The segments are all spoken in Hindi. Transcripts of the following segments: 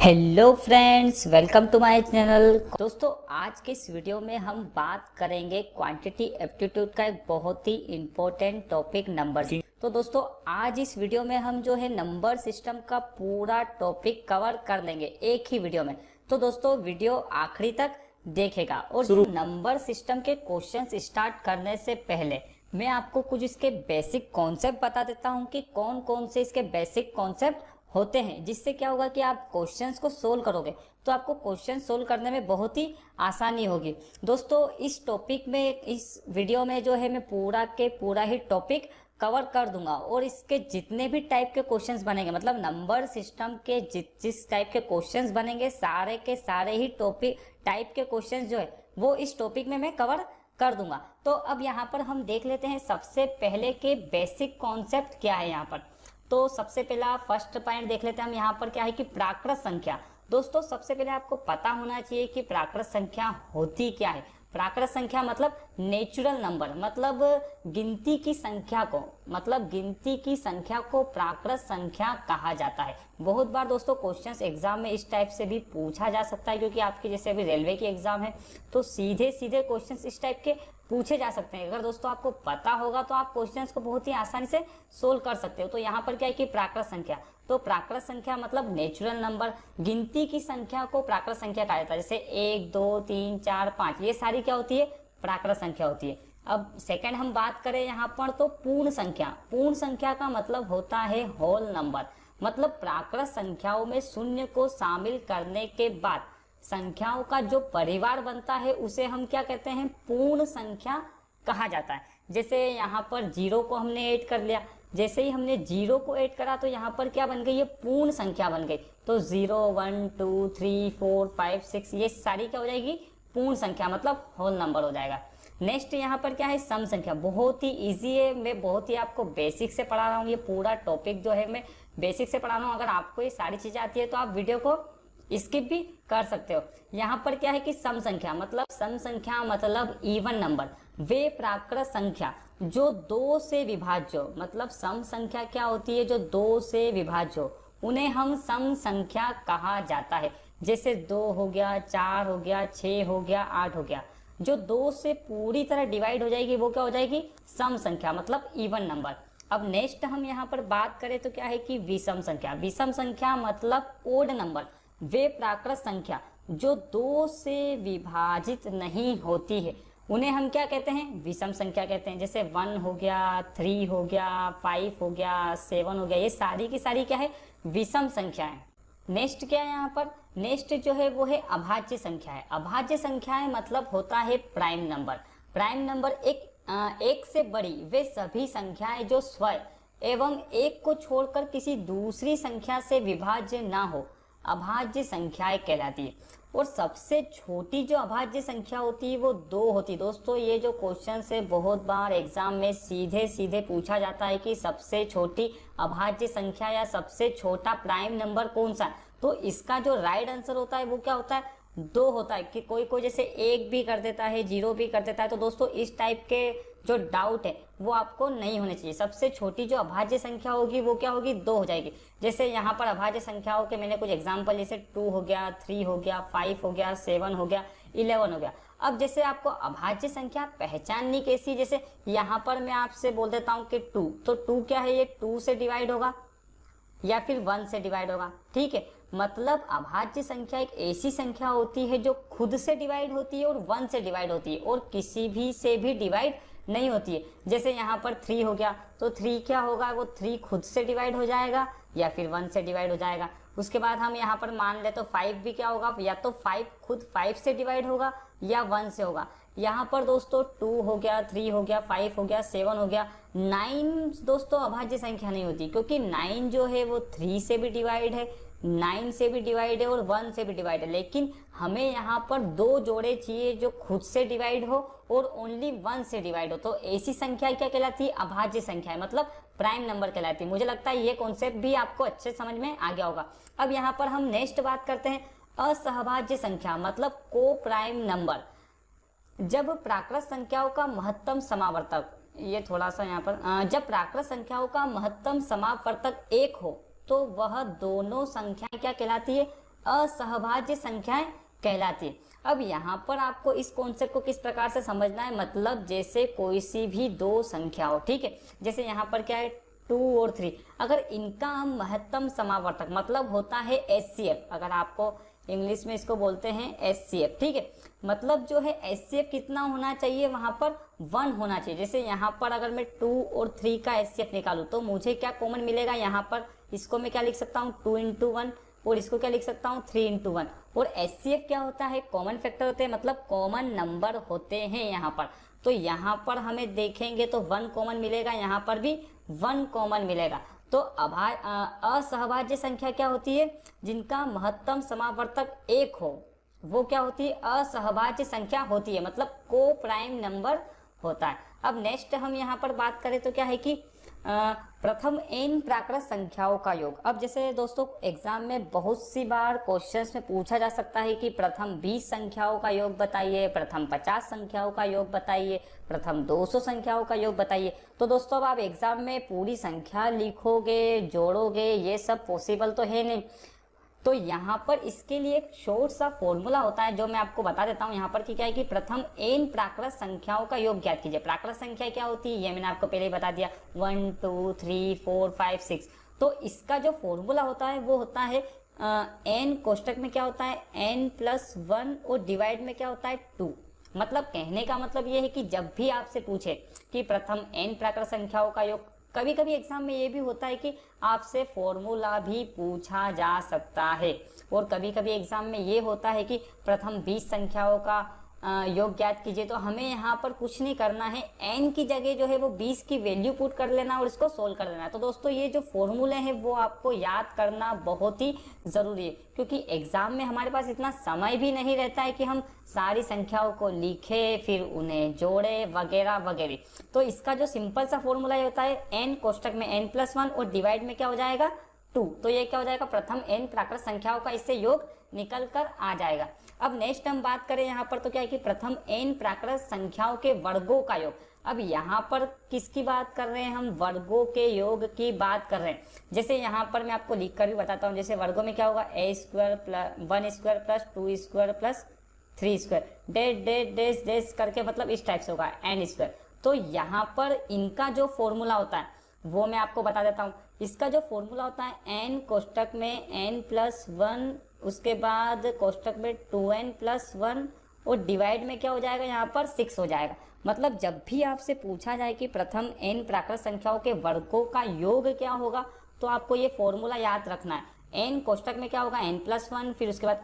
Hello friends, welcome to my channel. दोस्तों, आज के इस वीडियो में हम बात करेंगे क्वांटिटी एप्टीट्यूड का एक बहुत ही इम्पोर्टेंट टॉपिक नंबर। तो दोस्तों, आज इस वीडियो में हम जो है नंबर सिस्टम का पूरा टॉपिक कवर कर लेंगे एक ही वीडियो में। तो दोस्तों, वीडियो आखिरी तक देखेगा। और नंबर सिस्टम के क्वेश्चंस स्टार्ट करने से पहले मैं आपको कुछ इसके बेसिक कॉन्सेप्ट बता देता हूँ कि कौन कौन से इसके बेसिक कॉन्सेप्ट होते हैं, जिससे क्या होगा कि आप क्वेश्चंस को सोल्व करोगे तो आपको क्वेश्चन सोल्व करने में बहुत ही आसानी होगी। दोस्तों, इस टॉपिक में, इस वीडियो में जो है मैं पूरा के पूरा ही टॉपिक कवर कर दूंगा और इसके जितने भी टाइप के क्वेश्चंस बनेंगे, मतलब नंबर सिस्टम के जिस टाइप के क्वेश्चंस बनेंगे, सारे के सारे ही टॉपिक टाइप के क्वेश्चंस जो है वो इस टॉपिक में मैं कवर कर दूंगा। तो अब यहाँ पर हम देख लेते हैं सबसे पहले के बेसिक कॉन्सेप्ट क्या है। यहाँ पर तो सबसे पहला फर्स्ट पॉइंट देख लेते हैं हम। यहाँ पर क्या है कि प्राकृत संख्या। दोस्तों, सबसे पहले आपको पता होना चाहिए कि प्राकृत संख्या होती क्या है। प्राकृत संख्या मतलब नेचुरल नंबर, मतलब गिनती की संख्या को, प्राकृत संख्या कहा जाता है। बहुत बार दोस्तों क्वेश्चंस एग्जाम में इस टाइप से भी पूछा जा सकता है, क्योंकि आपके जैसे अभी रेलवे की एग्जाम है तो सीधे सीधे क्वेश्चंस इस टाइप के पूछे जा सकते हैं। अगर दोस्तों आपको पता होगा तो आप क्वेश्चंस को बहुत ही आसानी से सोल्व कर सकते हो। तो यहाँ पर क्या है कि प्राकृत संख्या, तो प्राकृत संख्या मतलब नेचुरल नंबर, गिनती की संख्या को प्राकृत संख्या कहा जाता है। जैसे 1 2 3 4 5, ये सारी क्या होती है, प्राकृत संख्या होती है। अब सेकंड हम बात करें यहाँ पर तो पूर्ण संख्या। पूर्ण संख्या का मतलब होता है होल नंबर, मतलब प्राकृत संख्याओं में शून्य को शामिल करने के बाद संख्याओं का जो परिवार बनता है उसे हम क्या कहते हैं, पूर्ण संख्या कहा जाता है। जैसे यहाँ पर 0 को हमने ऐड कर लिया, जैसे ही हमने 0 को ऐड करा तो यहाँ पर क्या बन गई, ये पूर्ण संख्या बन गई। तो 0 1 2 3 4 5 6 ये सारी क्या हो जाएगी, पूर्ण संख्या, मतलब होल नंबर हो जाएगा। नेक्स्ट यहाँ पर क्या है, सम संख्या। बहुत ही इजी है, मैं बहुत ही आपको बेसिक से पढ़ा रहा हूँ। ये पूरा टॉपिक जो है मैं बेसिक से पढ़ा रहा हूँ। अगर आपको ये सारी चीजें आती है तो आप वीडियो को स्किप भी कर सकते हो। यहाँ पर क्या है कि सम संख्या मतलब इवन नंबर, वे प्राकृत संख्या जो 2 से विभाज्य हो, मतलब सम संख्या क्या होती है, जो 2 से विभाज्य हो उन्हें हम सम संख्या कहा जाता है। जैसे 2 हो गया, 4 हो गया, 6 हो गया, 8 हो गया, जो 2 से पूरी तरह डिवाइड हो जाएगी वो क्या हो जाएगी, सम संख्या, मतलब इवन नंबर। अब नेक्स्ट हम यहाँ पर बात करें तो क्या है कि विषम संख्या। विषम संख्या मतलब ओड नंबर, वे प्राकृत संख्या जो 2 से विभाजित नहीं होती है उन्हें हम क्या कहते हैं, विषम संख्या कहते हैं। जैसे 1 हो गया, 3 हो गया, 5 हो गया, 7 हो गया, ये सारी की सारी क्या है, विषम संख्या है। नेक्स्ट क्या है यहाँ पर, नेक्स्ट जो है वो है अभाज्य संख्या है। अभाज्य संख्याएं मतलब होता है प्राइम नंबर। प्राइम नंबर एक से बड़ी वे सभी संख्याएं जो स्वयं एवं एक को छोड़कर किसी दूसरी संख्या से विभाज्य ना हो, अभाज्य संख्याएं कहलाती है। और सबसे छोटी जो अभाज्य संख्या होती है वो 2 होती है। दोस्तों, ये जो क्वेश्चन है बहुत बार एग्जाम में सीधे सीधे पूछा जाता है कि सबसे छोटी अभाज्य संख्या या सबसे छोटा प्राइम नंबर कौन सा है। तो इसका जो राइट आंसर होता है वो क्या होता है, 2 होता है। कि कोई जैसे 1 भी कर देता है, 0 भी कर देता है। तो दोस्तों, इस टाइप के जो डाउट है वो आपको नहीं होने चाहिए। सबसे छोटी जो अभाज्य संख्या होगी वो क्या होगी, 2 हो जाएगी। जैसे यहाँ पर अभाज्य संख्याओं के मैंने कुछ एग्जांपल, जैसे 2 हो गया, 3 हो गया, 5 हो गया, 7 हो गया, 11 हो गया। अब जैसे आपको अभाज्य संख्या पहचाननी कैसी, जैसे यहाँ पर मैं आपसे बोल देता हूँ कि 2, तो 2 क्या है, ये 2 से डिवाइड होगा या फिर 1 से डिवाइड होगा। ठीक है, मतलब अभाज्य संख्या एक ऐसी संख्या होती है जो खुद से डिवाइड होती है और 1 से डिवाइड होती है और किसी भी से भी डिवाइड नहीं होती है। जैसे यहाँ पर 3 हो गया, तो 3 क्या होगा, वो 3 खुद से डिवाइड हो जाएगा या फिर 1 से डिवाइड हो जाएगा। उसके बाद हम यहाँ पर मान ले तो 5 भी क्या होगा, या तो 5 खुद 5 से डिवाइड होगा या 1 से होगा। यहाँ पर दोस्तों 2 हो गया, 3 हो गया, 5 हो गया, 7 हो गया। 9 दोस्तों अभाज्य संख्या नहीं होती, क्योंकि 9 जो है वो 3 से भी डिवाइड है, 9 से भी डिवाइड है और 1 से भी डिवाइड है। लेकिन हमें यहाँ पर 2 जोड़े चाहिए जो खुद से डिवाइड हो और ओनली 1 से डिवाइड हो। तो ऐसी संख्या क्या कहलाती है, अभाज्य संख्या है, मतलब प्राइम नंबर कहलाती है। मुझे लगता है ये कॉन्सेप्ट भी आपको अच्छे समझ में आ गया होगा। अब यहाँ पर हम नेक्स्ट बात करते हैं असहभाज्य संख्या, मतलब को प्राइम नंबर। जब प्राकृत संख्याओं का महत्तम समावर्तक, ये थोड़ा सा यहाँ पर, जब प्राकृत संख्याओं का महत्तम समावर्तक 1 हो तो वह दोनों संख्याएं क्या कहलाती है, असहभाज्य संख्याएं कहलाती है। अब यहाँ पर आपको इस कॉन्सेप्ट को किस प्रकार से समझना है, मतलब जैसे कोई सी भी दो संख्या हो, ठीक है, जैसे यहाँ पर क्या है 2 और 3, अगर इनका हम महत्तम समावर्तक मतलब होता है HCF, अगर आपको इंग्लिश में इसको बोलते हैं HCF, ठीक है, मतलब जो है HCF कितना होना चाहिए, वहां पर 1 होना चाहिए। जैसे यहाँ पर अगर मैं 2 और 3 का HCF निकालूं तो मुझे क्या कॉमन मिलेगा, यहाँ पर इसको मैं क्या लिख सकता हूँ 2 × 1 और इसको क्या लिख सकता हूँ 3 × 1। और HCF क्या होता है, कॉमन फैक्टर होते हैं, मतलब कॉमन नंबर होते हैं यहाँ पर। तो यहाँ पर हमें देखेंगे तो 1 कॉमन मिलेगा, यहाँ पर भी 1 कॉमन मिलेगा। तो असहभाज्य संख्या क्या होती है, जिनका महत्तम समावर्तक 1 हो, वो क्या होती है, असहभाज्य संख्या होती है, मतलब को प्राइम नंबर होता है। अब नेक्स्ट हम यहाँ पर बात करें तो क्या है कि प्रथम n प्राकृत संख्याओं का योग। अब जैसे दोस्तों एग्जाम में बहुत सी बार क्वेश्चंस में पूछा जा सकता है कि प्रथम 20 संख्याओं का योग बताइए, प्रथम 50 संख्याओं का योग बताइए, प्रथम 200 संख्याओं का योग बताइए। तो दोस्तों अब आप एग्जाम में पूरी संख्या लिखोगे, जोड़ोगे, ये सब पॉसिबल तो है नहीं। तो यहाँ पर इसके लिए एक शॉर्ट सा फॉर्मूला होता है जो मैं आपको बता देता हूँ यहाँ पर कि क्या है कि प्रथम n प्राकृत संख्याओं का योग ज्ञात कीजिए। प्राकृत संख्या क्या होती है ये मैंने आपको पहले ही बता दिया, 1 2 3 4 5 6। तो इसका जो फॉर्मूला होता है वो होता है n कोष्टक में क्या होता है n+1 और डिवाइड में क्या होता है 2। मतलब कहने का मतलब ये है कि जब भी आपसे पूछे कि प्रथम n प्राकृत संख्याओं का योग, कभी कभी एग्जाम में ये भी होता है कि आपसे फॉर्मूला भी पूछा जा सकता है, और कभी कभी एग्जाम में ये होता है कि प्रथम 20 संख्याओं का योग ज्ञात कीजिए। तो हमें यहाँ पर कुछ नहीं करना है, n की जगह जो है वो 20 की वैल्यू पुट कर लेना और इसको सोल्व कर देना है। तो दोस्तों ये जो फॉर्मूले हैं वो आपको याद करना बहुत ही जरूरी है, क्योंकि एग्जाम में हमारे पास इतना समय भी नहीं रहता है कि हम सारी संख्याओं को लिखे फिर उन्हें जोड़े वगैरह वगैरह। तो इसका जो सिंपल सा फॉर्मूला होता है n कोष्टक में n+1 और डिवाइड में क्या हो जाएगा 2। तो ये क्या हो जाएगा, प्रथम n प्राकृत संख्याओं का इससे योग निकल कर आ जाएगा। अब नेक्स्ट हम बात करें यहाँ पर तो क्या है कि प्रथम n प्राकृत संख्याओं के वर्गों का योग। अब यहाँ पर किसकी बात कर रहे हैं, हम वर्गों के योग की बात कर रहे हैं। जैसे यहाँ पर मैं आपको लिख कर भी बताता हूँ, जैसे वर्गों में क्या होगा a² + 1² + 2² + 3² डेश डेश करके, मतलब इस टाइप से होगा n²। तो यहाँ पर इनका जो फॉर्मूला होता है वो मैं आपको बता देता हूँ। इसका जो फॉर्मूला होता है n कोष्टक में n+1, उसके बाद कोष्टक में 2n+1 और डिवाइड में क्या हो जाएगा यहाँ पर 6 हो जाएगा। मतलब जब भी आपसे पूछा जाए कि प्रथम n प्राकृत संख्याओं के वर्गों का योग क्या होगा, तो आपको ये फॉर्मूला याद रखना है। n कोष्टक में क्या होगा n+1, फिर उसके बाद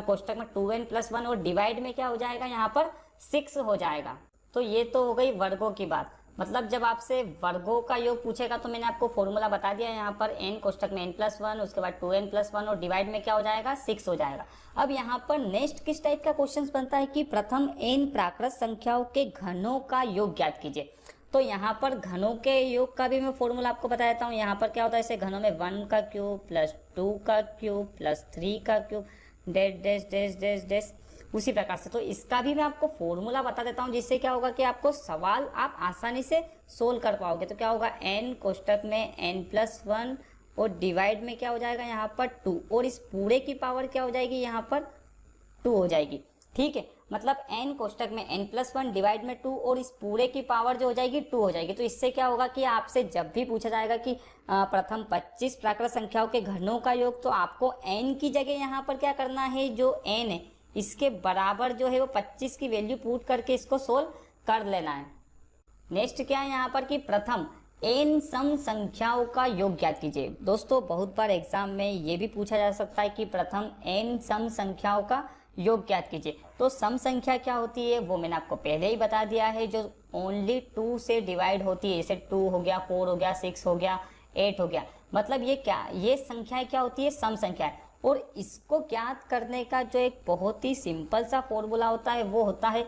कोष्टक में 2n+1 और डिवाइड में क्या हो जाएगा यहाँ पर 6 हो जाएगा। तो ये तो हो गई वर्गों की बात। मतलब जब आपसे वर्गों का योग पूछेगा तो मैंने आपको फॉर्मूला बता दिया यहाँ पर n कोष्टक में n+1, उसके बाद 2n+1 और डिवाइड में क्या हो जाएगा 6 हो जाएगा। अब यहाँ पर नेक्स्ट किस टाइप का क्वेश्चन बनता है कि प्रथम n प्राकृत संख्याओं के घनों का योग ज्ञात कीजिए। तो यहाँ पर घनों के योग का भी मैं फॉर्मूला आपको बता देता हूँ। यहाँ पर क्या होता है, ऐसे घनों में 1 का क्यूब प्लस 2 का क्यूब प्लस 3 का cube dash dash dash dash dash, उसी प्रकार से। तो इसका भी मैं आपको फॉर्मूला बता देता हूँ, जिससे क्या होगा कि आपको सवाल आप आसानी से सोल्व कर पाओगे। तो क्या होगा n कोष्टक में n+1 और डिवाइड में क्या हो जाएगा यहाँ पर 2, और इस पूरे की पावर क्या हो जाएगी यहाँ पर 2 हो जाएगी। ठीक है, मतलब n कोष्टक में n+1 डिवाइड में 2 और इस पूरे की पावर जो हो जाएगी 2 हो जाएगी। तो इससे क्या होगा कि आपसे जब भी पूछा जाएगा कि प्रथम 25 प्राकृत संख्याओं के घनों का योग, तो आपको n की जगह यहाँ पर क्या करना है, जो n है इसके बराबर जो है वो 25 की वैल्यू पुट करके इसको सोल्व कर लेना है। नेक्स्ट क्या है यहाँ पर कि प्रथम n सम संख्याओं का योग ज्ञात कीजिए। दोस्तों बहुत बार एग्जाम में ये भी पूछा जा सकता है कि प्रथम n सम संख्याओं का योग ज्ञात कीजिए। तो सम संख्या क्या होती है वो मैंने आपको पहले ही बता दिया है, जो ओनली 2 से डिवाइड होती है। जैसे 2 हो गया, 4 हो गया, 6 हो गया, 8 हो गया। मतलब ये संख्याएं क्या होती है, सम संख्या है। और इसको ज्ञात करने का जो एक बहुत ही सिंपल सा फॉर्मूला होता है वो होता है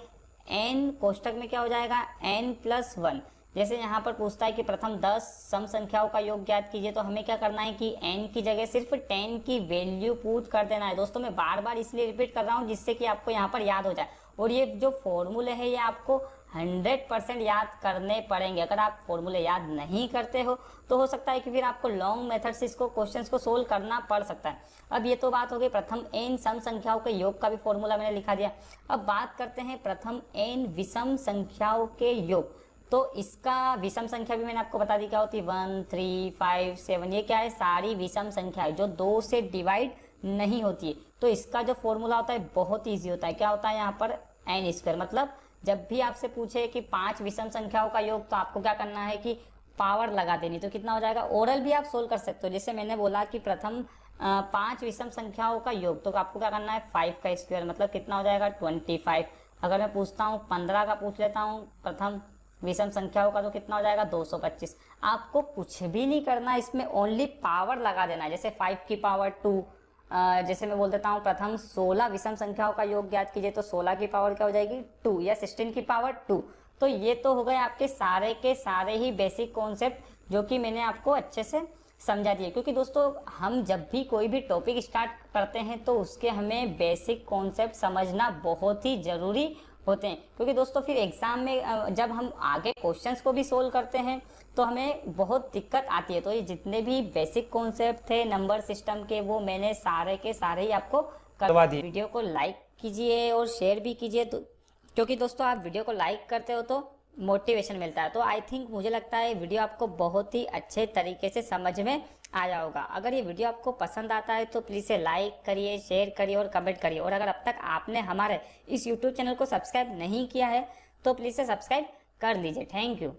n कोष्टक में क्या हो जाएगा n+1। जैसे यहाँ पर पूछता है कि प्रथम 10 सम संख्याओं का योग ज्ञात कीजिए, तो हमें क्या करना है कि n की जगह सिर्फ 10 की वैल्यू पुट कर देना है। दोस्तों मैं बार बार इसलिए रिपीट कर रहा हूँ जिससे कि आपको यहाँ पर याद हो जाए। और ये जो फॉर्मूले है ये आपको 100% याद करने पड़ेंगे। अगर आप फॉर्मूले याद नहीं करते हो तो हो सकता है कि फिर आपको लॉन्ग मेथड से इसको क्वेश्चंस को सोल्व करना पड़ सकता है। अब ये तो बात हो गई प्रथम n सम संख्याओं के योग का भी फॉर्मूला मैंने लिखा दिया। अब बात करते हैं प्रथम n विषम संख्याओं के योग। तो इसका विषम संख्या भी मैंने आपको बता दी क्या होती है, 1, 3, 5, 7, ये क्या है, सारी विषम संख्या है जो 2 से डिवाइड नहीं होती है। तो इसका जो फॉर्मूला होता है बहुत ईजी होता है। क्या होता है यहाँ पर, एन स्क्वायर। मतलब जब भी आपसे पूछे कि 5 विषम संख्याओं का योग, तो आपको क्या करना है कि पावर लगा देनी। तो कितना हो जाएगा, ओरल भी आप सोल्व कर सकते हो। जैसे मैंने बोला कि प्रथम 5 विषम संख्याओं का योग, तो आपको क्या करना है, 5 का स्क्वायर, मतलब कितना हो जाएगा, 25। अगर मैं पूछता हूँ 15 का पूछ लेता हूँ प्रथम विषम संख्याओं का, तो कितना हो जाएगा, 225। आपको कुछ भी नहीं करना, इसमें ओनली पावर लगा देना है। जैसे 5 की पावर 2, जैसे मैं बोल देता हूँ प्रथम 16 विषम संख्याओं का योग ज्ञात कीजिए, तो 16 की पावर क्या हो जाएगी, 2, या 16 की पावर 2। तो ये तो हो गए आपके सारे के सारे ही बेसिक कॉन्सेप्ट जो कि मैंने आपको अच्छे से समझा दिए। क्योंकि दोस्तों हम जब भी कोई भी टॉपिक स्टार्ट करते हैं तो उसके हमें बेसिक कॉन्सेप्ट समझना बहुत ही जरूरी होते हैं। क्योंकि दोस्तों फिर एग्जाम में जब हम आगे क्वेश्चंस को भी सोल्व करते हैं तो हमें बहुत दिक्कत आती है। तो ये जितने भी बेसिक कॉन्सेप्ट थे नंबर सिस्टम के, वो मैंने सारे के सारे ही आपको करवा दिए। वीडियो को लाइक कीजिए और शेयर भी कीजिए, तो क्योंकि दोस्तों आप वीडियो को लाइक करते हो तो मोटिवेशन मिलता है। तो आई थिंक मुझे लगता है वीडियो आपको बहुत ही अच्छे तरीके से समझ में आया होगा। अगर ये वीडियो आपको पसंद आता है तो प्लीज़ से लाइक करिए, शेयर करिए और कमेंट करिए। और अगर अब तक आपने हमारे इस यूट्यूब चैनल को सब्सक्राइब नहीं किया है तो प्लीज़ से सब्सक्राइब कर लीजिए। Thank you.